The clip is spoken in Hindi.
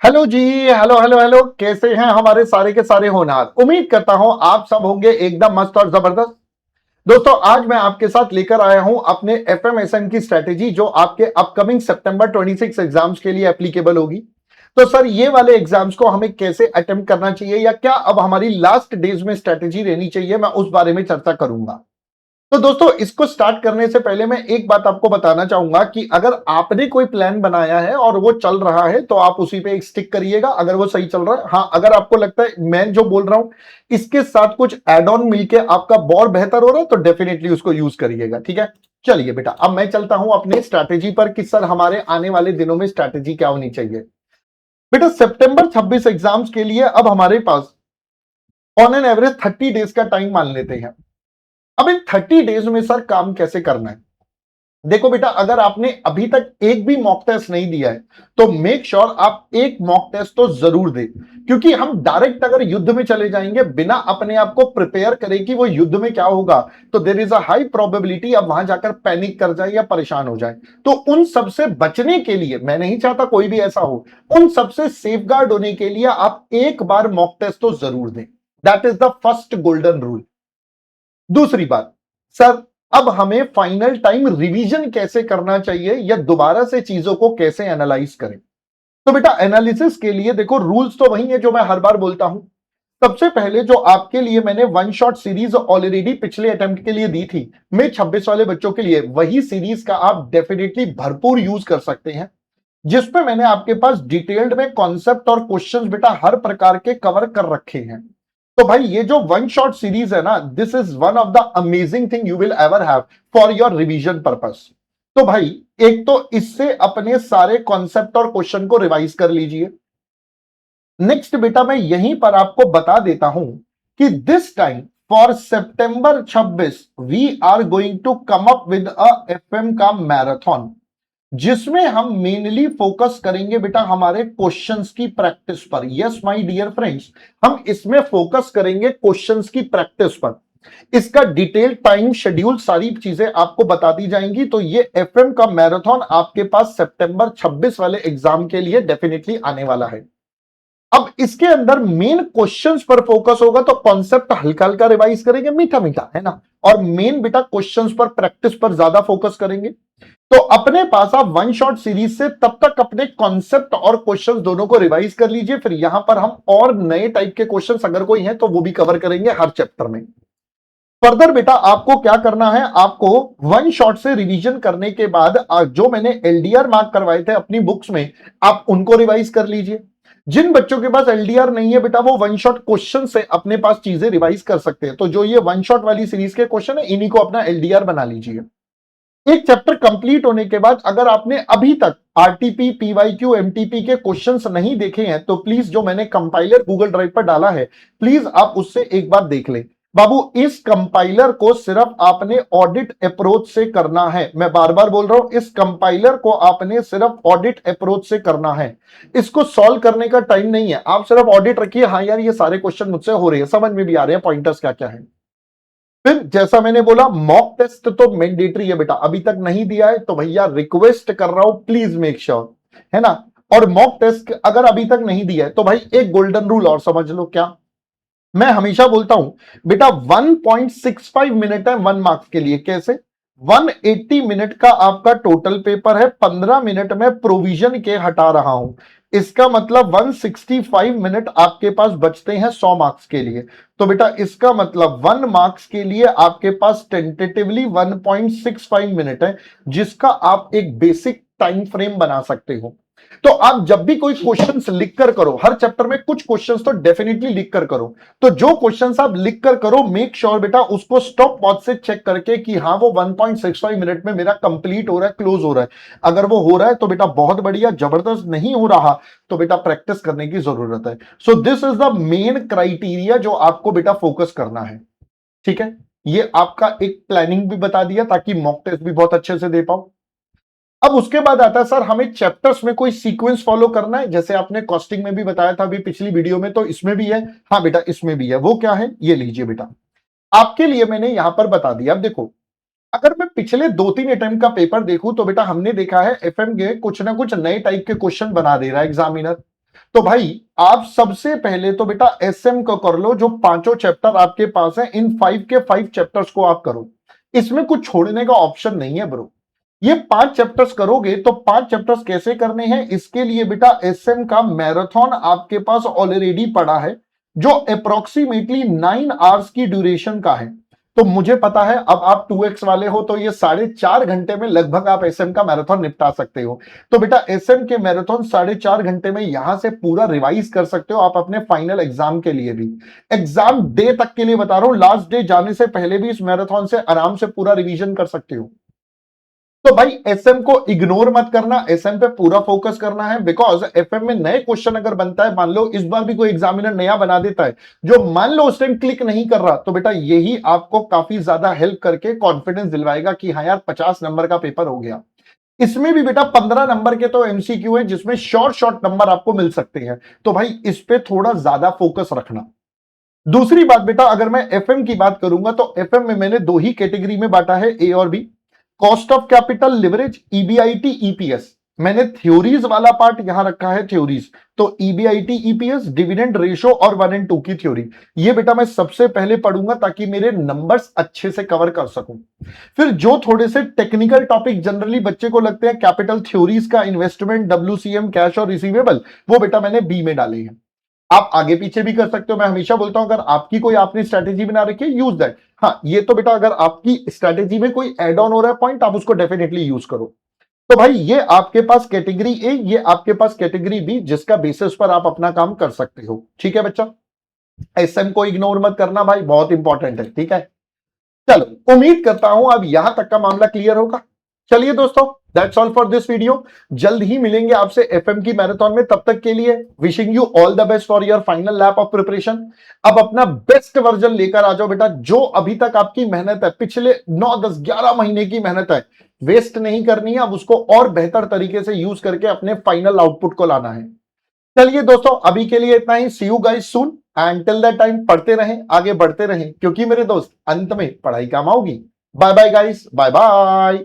हेलो जी। हेलो हेलो हेलो, कैसे हैं हमारे सारे के सारे होनहार। उम्मीद करता हूं आप सब होंगे एकदम मस्त और जबरदस्त। दोस्तों, आज मैं आपके साथ लेकर आया हूं अपने एफएमएसएन की स्ट्रेटेजी, जो आपके अपकमिंग सितंबर 26 एग्जाम्स के लिए एप्लीकेबल होगी। तो सर, ये वाले एग्जाम्स को हमें कैसे अटेम्प्ट करना चाहिए, या क्या अब हमारी लास्ट डेज में स्ट्रेटेजी रहनी चाहिए, मैं उस बारे में चर्चा करूंगा। तो दोस्तों, इसको स्टार्ट करने से पहले मैं एक बात आपको बताना चाहूंगा कि अगर आपने कोई प्लान बनाया है और वो चल रहा है तो आप उसी पे एक स्टिक करिएगा, अगर वो सही चल रहा है। हाँ, अगर आपको लगता है मैं जो बोल रहा हूं इसके साथ कुछ एड ऑन मिलके आपका और बेहतर हो रहा है तो डेफिनेटली उसको यूज करिएगा। ठीक है, चलिए बेटा, अब मैं चलता हूं अपने स्ट्रैटेजी पर कि सर हमारे आने वाले दिनों में स्ट्रैटेजी क्या होनी चाहिए। बेटा, सितंबर 26 एग्जाम्स के लिए अब हमारे pass on an average 30 days का टाइम मान लेते हैं। अब इन 30 डेज में सर काम कैसे करना है। देखो बेटा, अगर आपने अभी तक एक भी मॉक टेस्ट नहीं दिया है तो मेक श्योर आप एक मॉक टेस्ट तो जरूर दें, क्योंकि हम डायरेक्ट अगर युद्ध में चले जाएंगे बिना अपने आप को प्रिपेयर करें कि वो युद्ध में क्या होगा, तो there is a high probability आप वहां जाकर पैनिक कर जाए या परेशान हो जाए। तो उन सबसे बचने के लिए, मैं नहीं चाहता कोई भी ऐसा हो, उन सबसे सेफगार्ड होने के लिए आप एक बार मॉक टेस्ट तो जरूर दें। That is the first golden rule. दूसरी बात, सर अब हमें फाइनल टाइम रिवीजन कैसे करना चाहिए या दोबारा से चीजों को कैसे एनालाइज करें। तो बेटा, एनालिसिस के लिए देखो रूल्स तो वही है जो मैं हर बार बोलता हूं। सबसे पहले जो आपके लिए मैंने वन शॉट सीरीज ऑलरेडी पिछले अटेम्प्ट के लिए दी थी, मैं 26 वाले बच्चों के लिए वही सीरीज का आप डेफिनेटली भरपूर यूज कर सकते हैं, जिसमें मैंने आपके पास डिटेल्ड में कॉन्सेप्ट और क्वेश्चंस बेटा हर प्रकार के कवर कर रखे हैं। तो भाई, ये जो वन शॉट सीरीज है ना, this is one of the amazing thing you will ever have for your revision purpose. तो भाई, एक तो इससे अपने सारे कॉन्सेप्ट और क्वेश्चन को रिवाइज कर लीजिए। नेक्स्ट बेटा, मैं यहीं पर आपको बता देता हूं कि this time for September 26 we are going to come up with a FM का मैराथन, जिसमें हम मेनली फोकस करेंगे बेटा हमारे क्वेश्चंस की प्रैक्टिस पर। यस माय डियर फ्रेंड्स, हम इसमें फोकस करेंगे क्वेश्चंस की प्रैक्टिस पर। इसका डिटेल टाइम शेड्यूल सारी चीजें आपको बता दी जाएंगी। तो ये एफएम का मैराथन आपके पास सितंबर 26 वाले एग्जाम के लिए डेफिनेटली आने वाला है। अब इसके अंदर मेन क्वेश्चंस पर फोकस होगा, तो कॉन्सेप्ट हल्का हल्का रिवाइज करेंगे, मीठा मीठा, है ना। और मेन बेटा क्वेश्चंस पर, प्रैक्टिस पर ज्यादा फोकस करेंगे। तो अपने पास आप वन शॉट सीरीज से तब तक अपने कॉन्सेप्ट और क्वेश्चंस दोनों को रिवाइज कर लीजिए, फिर यहां पर हम और नए टाइप के क्वेश्चंस अगर कोई हैं तो वो भी कवर करेंगे हर चैप्टर में। फर्दर बेटा, आपको क्या करना है, आपको वन शॉट से रिवीजन करने के बाद जो मैंने एलडीआर मार्क करवाए थे अपनी बुक्स में, आप उनको रिवाइज कर लीजिए। जिन बच्चों के पास एलडीआर नहीं है बेटा, वो वन शॉट क्वेश्चन से अपने पास चीजें रिवाइज कर सकते हैं। तो जो ये वन शॉट वाली सीरीज के क्वेश्चन है, इन्हीं को अपना एलडीआर बना लीजिए। एक चैप्टर कंप्लीट होने के बाद अगर आपने अभी तक आरटीपी, पीवाईक्यू, एमटीपी के क्वेश्चंस नहीं देखे हैं तो प्लीज, जो मैंने कंपाइलर गूगल ड्राइव पर डाला है, प्लीज आप उससे एक बार देख लें। बाबू, इस कंपाइलर को सिर्फ आपने ऑडिट अप्रोच से करना है। मैं बार बार बोल रहा हूं, इस कंपाइलर को आपने सिर्फ ऑडिट अप्रोच से करना है। इसको सॉल्व करने का टाइम नहीं है। आप सिर्फ ऑडिट रखिए, हाँ यार ये सारे क्वेश्चन मुझसे हो रहे हैं, समझ में भी आ रहे हैं, पॉइंटर्स क्या क्या है। फिर जैसा मैंने बोला, मॉक टेस्ट तो मैंडेटरी है बेटा, अभी तक नहीं दिया है तो भैया रिक्वेस्ट कर रहा हूं, प्लीज मेक श्योर, है ना। और मॉक टेस्ट अगर अभी तक नहीं दिया है तो भाई एक गोल्डन रूल और समझ लो। क्या, मैं हमेशा बोलता हूं बेटा, 1.65 मिनट है वन मार्क्स के लिए। कैसे, 180 मिनट का आपका टोटल पेपर है, 15 मिनट में प्रोविजन के हटा रहा हूं। इसका मतलब 165 मिनट आपके पास बचते हैं 100 मार्क्स के लिए। तो बेटा, इसका मतलब 1 मार्क्स के लिए आपके पास टेंटेटिवली 1.65 मिनट है, जिसका आप एक बेसिक टाइम फ्रेम बना सकते हो। तो आप जब भी कोई क्वेश्चंस लिख कर करो, हर चैप्टर में कुछ क्वेश्चंस तो डेफिनेटली लिख कर करो। तो जो क्वेश्चंस आप लिख कर करो, मेक श्योर बेटा उसको स्टॉप वॉच से चेक करके कि हाँ वो 1.65 मिनट में मेरा कंप्लीट हो रहा है, क्लोज हो रहा है। अगर वो हो रहा है तो बेटा बहुत बढ़िया, जबरदस्त नहीं हो रहा तो बेटा प्रैक्टिस करने की जरूरत है। So this is the main criteria जो आपको बेटा फोकस करना है। ठीक है, ये आपका एक प्लानिंग भी बता दिया ताकि मॉक टेस्ट भी बहुत अच्छे से दे पाओ। अब उसके बाद आता है सर, हमें चैप्टर्स में कोई सीक्वेंस फॉलो करना है, जैसे आपने कॉस्टिंग में भी बताया था अभी पिछली वीडियो में, तो इसमें भी है। हाँ बेटा, इसमें भी है। वो क्या है, ये लीजिए बेटा, आपके लिए मैंने यहां पर बता दिया। अब देखो, अगर मैं पिछले 2-3 अटेम्प्ट का पेपर देखूं तो बेटा हमने देखा है एफएम के कुछ ना कुछ नए टाइप के क्वेश्चन बना दे रहा है एग्जामिनर। तो भाई आप सबसे पहले तो बेटा एसएम को कर लो, जो पांचों चैप्टर आपके पास है, इन 5 के 5 चैप्टर्स को आप करो। इसमें कुछ छोड़ने का ऑप्शन नहीं है ब्रो। ये 5 चैप्टर्स करोगे तो 5 चैप्टर्स कैसे करने हैं, इसके लिए बेटा एसएम का मैराथन आपके पास ऑलरेडी पड़ा है, जो अप्रोक्सीमेटली 9 आवर्स की ड्यूरेशन का है। तो मुझे पता है अब आप 2x वाले हो, तो ये 4.5 घंटे में लगभग आप एसएम का मैराथन निपटा सकते हो। तो बेटा एसएम के मैराथन 4.5 घंटे में यहां से पूरा रिवाइज कर सकते हो आप अपने फाइनल एग्जाम के लिए भी। एग्जाम डे तक के लिए बता रहा हूं, लास्ट डे जाने से पहले भी इस मैराथन से आराम से पूरा रिवीजन कर सकते हो। तो भाई एसएम को इग्नोर मत करना, एसएम पे पूरा फोकस करना है, बिकॉज एफएम में नए क्वेश्चन अगर बनता है, मान लो इस बार भी कोई एग्जामिनर नया बना देता है जो मान लो उस टाइम क्लिक नहीं कर रहा, तो बेटा यही आपको काफी ज्यादा हेल्प करके कॉन्फिडेंस दिलवाएगा कि हाँ यार 50 नंबर का पेपर हो गया। इसमें भी बेटा 15 नंबर के तो एमसीक्यू है, जिसमें शॉर्ट शॉर्ट नंबर आपको मिल सकते हैं। तो भाई इस पे थोड़ा ज्यादा फोकस रखना। दूसरी बात बेटा, अगर मैं एफएम की बात करूंगा तो एफएम में मैंने दो ही कैटेगरी में बांटा है, ए और B. Cost of capital, leverage, EBIT, EPS. मैंने थ्योरीज वाला पार्ट यहां रखा है, थ्योरीज। तो ईबीआईटी, ईपीएस, डिविडेंड रेशो और 1 और 2 की थ्योरी, ये बेटा मैं सबसे पहले पढ़ूंगा ताकि मेरे नंबर्स अच्छे से कवर कर सकूं। फिर जो थोड़े से टेक्निकल टॉपिक जनरली बच्चे को लगते हैं, कैपिटल थ्योरीज का, इन्वेस्टमेंट, डब्ल्यूसीएम, कैश और रिसीवेबल, वो बेटा मैंने बी में डाले हैं। आप आगे पीछे भी कर सकते हो। मैं हमेशा बोलता हूं अगर आपकी कोई आपने स्ट्रेटेजी बना रखी है, यूज दैट। हाँ, ये तो बेटा अगर आपकी स्ट्रेटेजी में कोई एड ऑन हो रहा है पॉइंट, आप उसको डेफिनेटली यूज करो। तो भाई ये आपके पास कैटेगरी ए, ये आपके पास कैटेगरी बी, जिसका बेसिस पर आप अपना काम कर सकते हो। ठीक है बच्चा, एसएम को इग्नोर मत करना भाई, बहुत इंपॉर्टेंट है। ठीक है, चलो उम्मीद करता हूं अब यहां तक का मामला क्लियर होगा। चलिए दोस्तों, that's all for this video. जल्द ही मिलेंगे आपसे एफएम की मैराथन में, तब तक के लिए wishing you all the best for your final lap of preparation. अब अपना बेस्ट वर्जन लेकर आ जाओ बेटा। जो अभी तक आपकी मेहनत है, पिछले 9 10 11 महीने की मेहनत है, वेस्ट नहीं करनी है। अब उसको और बेहतर तरीके से यूज करके अपने फाइनल आउटपुट को लाना है। चलिए दोस्तों, अभी के लिए इतना ही। See you guys soon, and till that time पढ़ते रहें, आगे बढ़ते रहें, क्योंकि मेरे दोस्त अंत में पढ़ाई काम आओगी। Bye bye guys, bye bye.